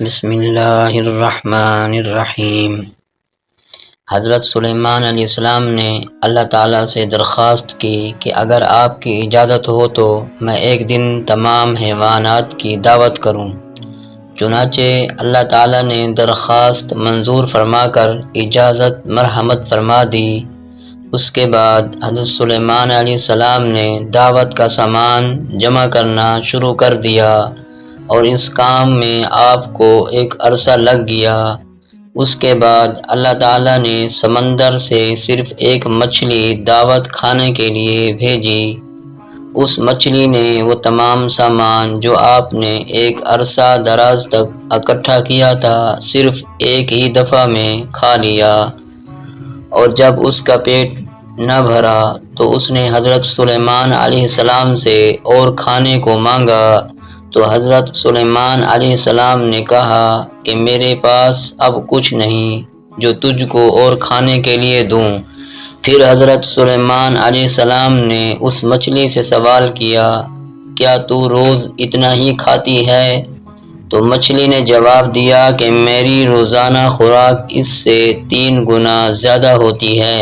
بسم اللہ الرحمن الرحیم۔ حضرت سلیمان علیہ السلام نے اللہ تعالیٰ سے درخواست کی کہ اگر آپ کی اجازت ہو تو میں ایک دن تمام حیوانات کی دعوت کروں۔ چنانچہ اللہ تعالیٰ نے درخواست منظور فرما کر اجازت مرحمت فرما دی۔ اس کے بعد حضرت سلیمان علیہ السلام نے دعوت کا سامان جمع کرنا شروع کر دیا اور اس کام میں آپ کو ایک عرصہ لگ گیا۔ اس کے بعد اللہ تعالیٰ نے سمندر سے صرف ایک مچھلی دعوت کھانے کے لیے بھیجی۔ اس مچھلی نے وہ تمام سامان جو آپ نے ایک عرصہ دراز تک اکٹھا کیا تھا صرف ایک ہی دفعہ میں کھا لیا، اور جب اس کا پیٹ نہ بھرا تو اس نے حضرت سلیمان علیہ السلام سے اور کھانے کو مانگا، تو حضرت سلیمان علیہ السلام نے کہا کہ میرے پاس اب کچھ نہیں جو تجھ کو اور کھانے کے لیے دوں۔ پھر حضرت سلیمان علیہ السلام نے اس مچھلی سے سوال کیا، کیا تو روز اتنا ہی کھاتی ہے؟ تو مچھلی نے جواب دیا کہ میری روزانہ خوراک اس سے 3 گنا زیادہ ہوتی ہے،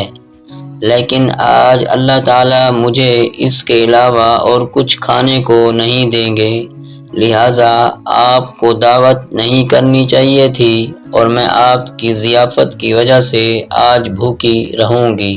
لیکن آج اللہ تعالیٰ مجھے اس کے علاوہ اور کچھ کھانے کو نہیں دیں گے، لہٰذا آپ کو دعوت نہیں کرنی چاہیے تھی، اور میں آپ کی ضیافت کی وجہ سے آج بھوکی رہوں گی۔